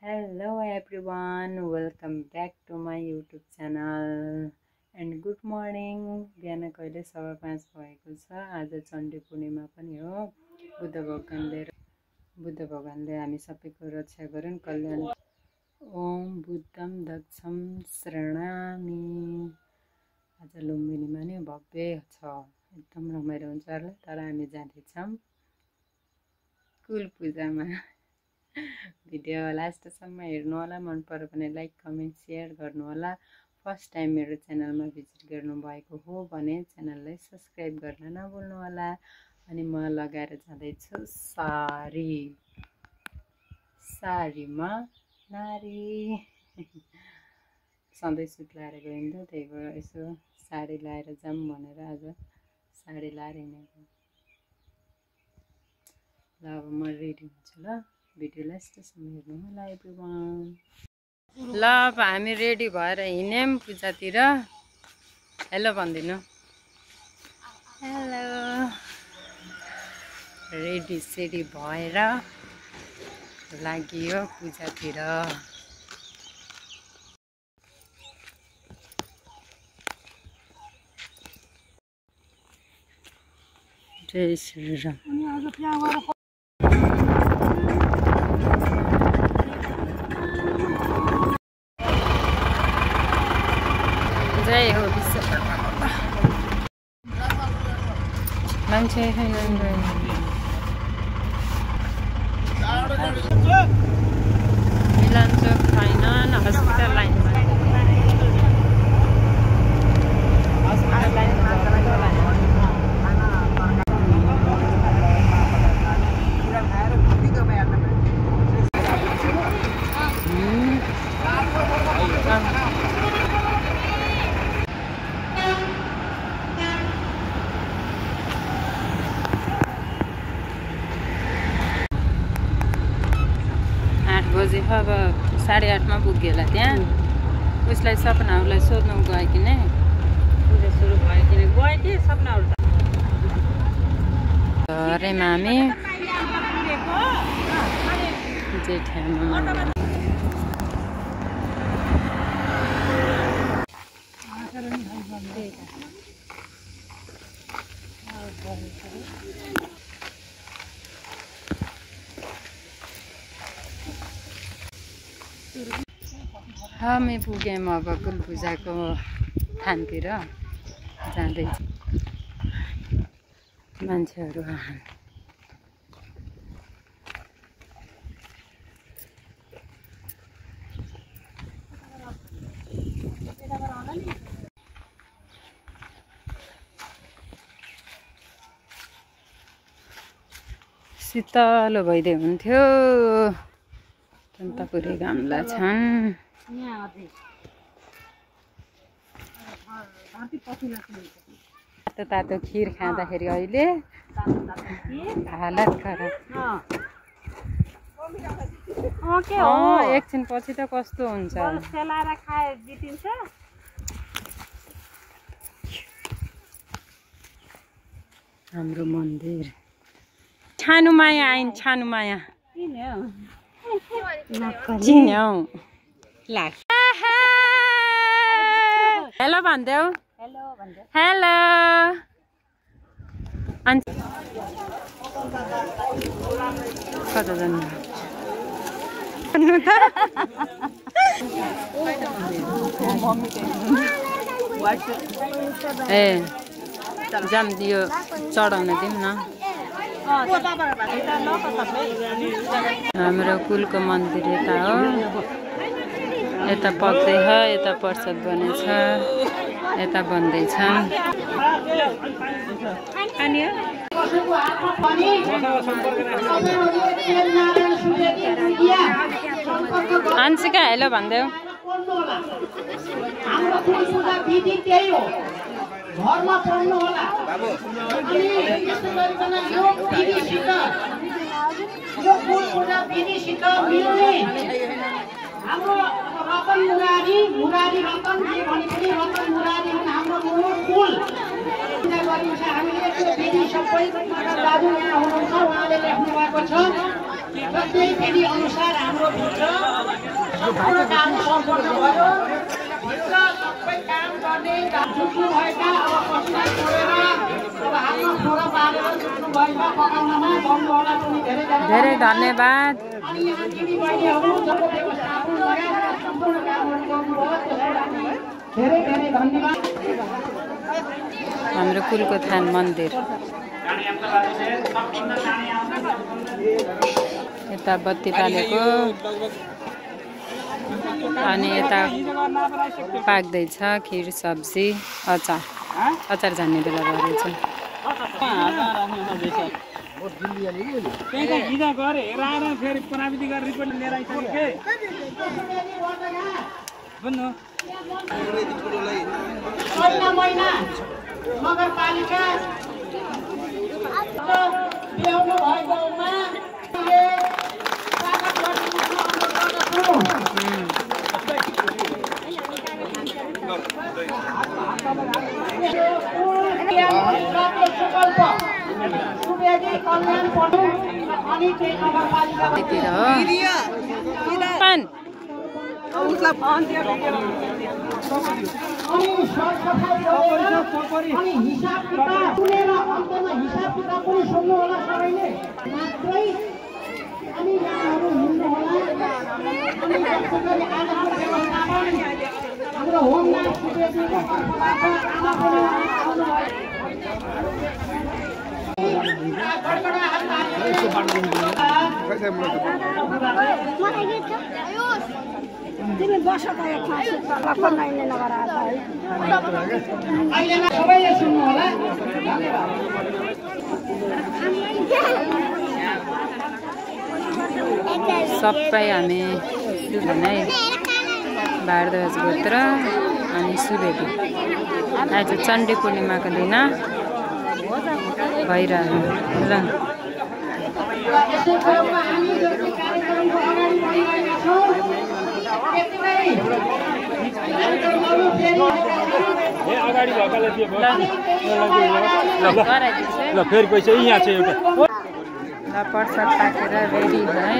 Hello everyone, welcome back to my YouTube channel and good morning. बिहान कहिले 5:15 भएको छ। आज चण्डी पूर्णिमा पनि हो। बुद्ध भगवानले हामी सबैको रक्षा गरून्, कल्याण। ओम बुद्धम दक्षम शरणामि। आज लुम्बिनीमा नि भव्य छ, एकदम रमाइलो हुन्छ होला। तर हामी जाँदैछौँ कुल पूजामा। भिडियो लास्टसम्म हेर्नु होला। मन पर्यो भने लाइक कमेन्ट सेयर गर्नु होला। फर्स्ट टाइम मेरो च्यानलमा भिजिट गर्नु भएको हो भने च्यानललाई सब्स्क्राइब गर्न नभुल्नु होला। अनि म लगाएर जाँदैछु सारीमा नारी। सधैँ सुट लाएर गइन्थ्यो, त्यही भएर यसो साडी लाएर जाऊँ भनेर आज साडी लाएर हिँडेको। ल अब म रेडी हुन्छु ल। भिडियो लास्टसम्म हेर्नु होला एभ्रिवान। ल अब हामी रेडी भएर हिँड्यौँ पूजातिर। हेलो भनिदिनु। हेलो। रेडी सेडी भएर लागियो पूजातिर। जय श्री राम। जय हो विश्वकर्मा। मान्छे मिलन चोक छैन, हस्पिटल लाइनमा। अब 8:30 पुग्यो होला त्यहाँ। उसलाई सपनाहरूलाई सोध्नु गयो कि नै पूजा सुरु भयो कि गयो कि सपनाहरू अरे मामी जेठामा हामी पुग्यौँ अब कुल पूजाको थानतिर जाँदैछ मान्छेहरू। शीतल भइदियो हुन्थ्यो। पुरै घामला छन्। तातो खिर खाँदाखेरि अहिले हालत खराब। एकछिन पछि त कस्तो हुन्छ। हाम्रो मन्दिर छानुमाया आइन। छानुमाया चिन्यौ। हेलो भन्देऊ। हेलो कता जानु त ए जाम दियो चढाउन दिउँ न। हाम्रो कुलको मन्दिर यता हो। यता पक्दैछ, यता प्रसाद बनेछ, यता बन्दैछ। अन्सिका हेलो भन्देऊ। घरमा पढ्नु होला अनि यस्तो गरिकन यो विधिसित यो कुल पूजा विधिसित मिल्ने हाम्रो रतन मुरारी रतन जे भने पनि रतन मुरारी हाम्रो मूल कुल पूजा गरिन्छ। हामीले त्यो विधि सबै दाजु यहाँ हुनुहुन्छ, उहाँले लेख्नु भएको छ। त्यही विधि अनुसार हाम्रो हुन्छ। सम्पूर्ण काम सम्पन्न भयो भित्र सबै काम गर्ने छुट्नु भएका अब पसिना छोडेर अब हातमा छोरा पारेर छुट्नु भएका पकाउनमा बन्धुहरूलाई पनि धेरै धन्यवाद। अनि यहाँ दिदी बहिनीहरू जब व्यवस्थापन लगायतका सम्पूर्ण कामहरू गर्नुभयो त्यसलाई धेरै धन्यवाद। हाम्रो कुलको थान मन्दिर यता बत्ती बालेको अनि यता पाक्दैछ खिर सब्जी अचार झान्ने बेला भइरहेछ। महिना नगरपालिका ल्याउनु भएकोमा तिमी बस सबैले सुन्नु होला। सबै हामी नै भारद्वाज गोत्र अनि सुवेदी आज चण्डी पूर्णिमाको दिन भइरह्यो ल। फेरि पैसा यहाँ छ एउटा ल प्रसाद पाकेर रेडी है।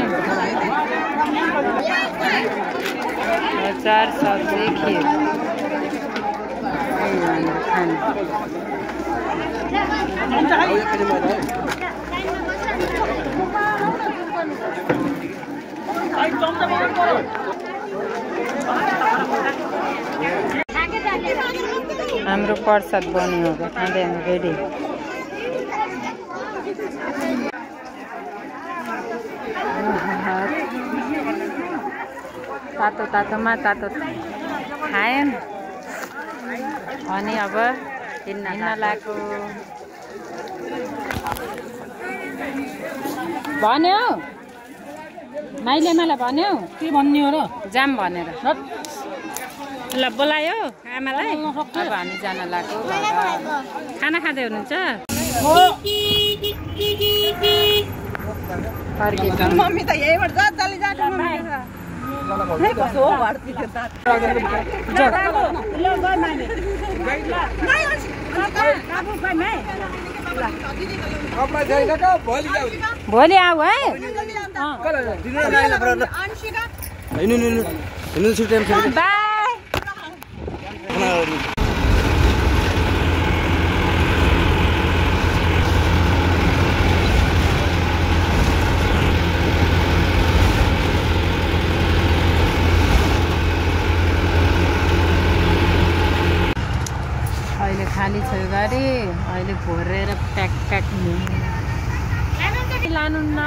अचार सब्जी खिर हाम्रो प्रसाद बन्यो खाँदै हामी रेडी। तातोमा तातो खाएँ अनि अब हिँड्न लाग्यो। भन्यो माइले मलाई भन्यो के भन्ने हो र जाम भनेर ल बोलायो आमालाई। अब हामी जान लाग्यो। खाना खाँदै हुनुहुन्छ? मम्मी त यहीबाट जाली जान्छ भोलि आऊ है। बाई। अहिले खाली छ यो गाडी। अहिले भरेर प्याक लानु न।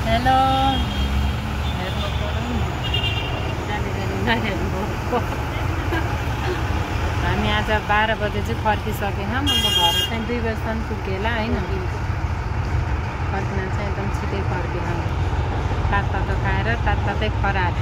हेलो हामी आज 12 बजे चाहिँ फर्किसकेन। म घर चाहिँ 2 बजीसम्म पुगेला होइन। फर्किन चाहिँ एकदम छिटै फर्किन। तातो खाएर तातै खराएर